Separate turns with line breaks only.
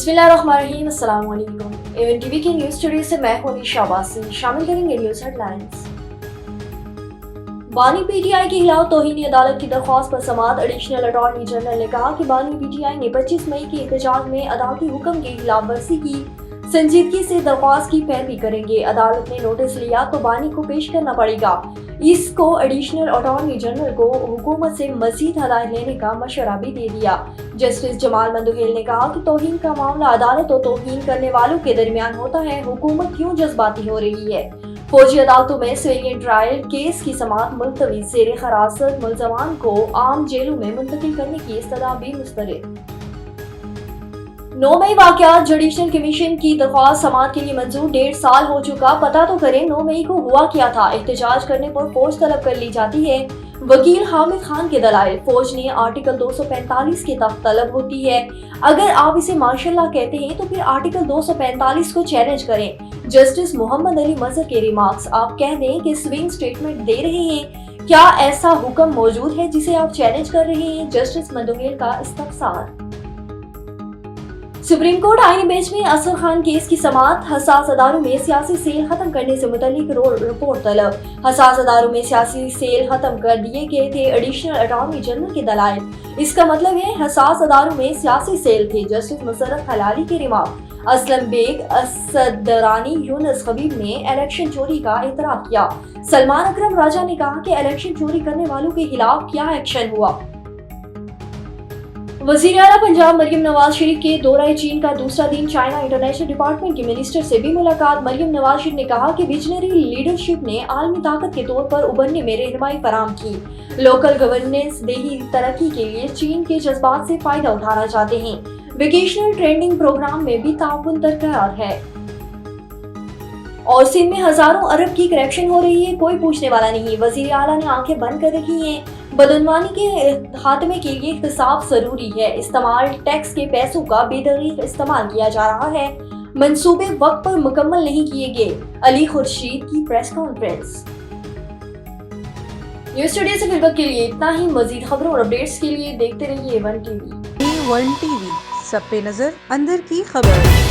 बिस्मिल्लाहिर्रहमानिर्रहीम, अस्सलाम वालेकुम। एवन टीवी की न्यूज स्टूडियो से मैं हूं निशा बासी। शामिल करेंगे न्यूज हेडलाइंस। बानी पीटीआई के खिलाफ तौहीन अदालत की दरख्वास्त पर समाअत। एडिशनल अटॉर्नी जनरल ने कहा कि बानी पीटीआई ने 25 मई के एहतजाज में अदालती हुक्म की खिलाफ वर्जी की, संजीदगी से दरख्वास्त की पैरवी करेंगे। अदालत ने नोटिस लिया तो बानी को पेश करना पड़ेगा। इसको एडिशनल अटॉर्नी जनरल को हुकूमत से मजीद हदायत लेने का मशवरा भी दे दिया। जस्टिस जमाल मंदोहेल ने कहा कि तौहीन का मामला अदालत और तौहीन करने वालों के दरमियान होता है। हुकूमत क्यों जज्बाती हो रही है? फौजी अदालतों में सिविलियन ट्रायल केस की समाअत मुलतवी। ज़ेर हिरासत मुलजमान को आम जेलों में मुंतकिल करने की इस्तदा भी मुस्तरद। 9 मई वाक़यात। जुडिशल कमीशन की दरख्वास्त समाअत के लिए मंजूर। 1.5 साल हो चुका, पता तो करें 9 मई को हुआ क्या था। एहतजाज करने पर फौज तलब कर ली जाती है। वकील हामिद खान के दलाइल। फौज ने आर्टिकल 245 के तहत तलब होती है। अगर आप इसे माशाल्लाह कहते हैं तो फिर आर्टिकल 245 को चैलेंज करें। जस्टिस मोहम्मद अली मजहर के रिमार्क्स। आप कह दें कि स्विंग स्टेटमेंट दे रहे हैं, क्या ऐसा हुक्म मौजूद है जिसे आप चैलेंज कर रहे हैं? जस्टिस मंदोहेल का इस्तफसार। सुप्रीम कोर्ट आईनी बेंच में असर खान केस की समाअत। हसास अदारों में सियासी सेल खत्म करने से मुतल्लिक रिपोर्ट तलब। हसास अदारों में सियासी सेल खत्म कर दिए गए थे। एडिशनल अटॉर्नी जनरल के दलाइल। इसका मतलब है हसास अदारों में सियासी सेल थे। जस्टिस मुशर्रफ हलाली के रिमार्क। असलम बेग, असदरानी, यूनुस खबीब ने इलेक्शन चोरी का एतराफ किया। सलमान अकरम राजा ने कहा कि इलेक्शन चोरी करने वालों के खिलाफ क्या एक्शन हुआ। वज़ीर आला पंजाब मरियम नवाज शरीफ के दौरा चीन का दूसरा दिन। चाइना इंटरनेशनल डिपार्टमेंट के मिनिस्टर से भी मुलाकात। मरियम नवाज शरीफ ने कहा कि विजनरी लीडरशिप ने आलमी ताकत के तौर पर उभरने में रहनुमाई फराहम की। लोकल गवर्नेंस देही तरक्की के लिए चीन के जज्बात से फायदा उठाना चाहते हैं। वेकेशनल ट्रेनिंग प्रोग्राम में भी ताउन बरकरार है। और सिंध में हजारों अरब की करप्शन हो रही है, कोई पूछने वाला नहीं। वजीर आला ने आंखें बंद कर रखी हैं। बदनवानी के खात्मे के लिए इख्तिसाब जरूरी है। इस्तेमाल टैक्स के पैसों का बेदरीग इस्तेमाल किया जा रहा है। मंसूबे वक्त पर मुकम्मल नहीं किए गए। अली खुर्शीद की प्रेस कॉन्फ्रेंस। न्यूज स्टूडियो से फिलहाल के लिए इतना ही। मजीद खबरों और अपडेट्स के लिए देखते रहिए वन टीवी।
वन टीवी, सब पे नजर, अंदर की खबर।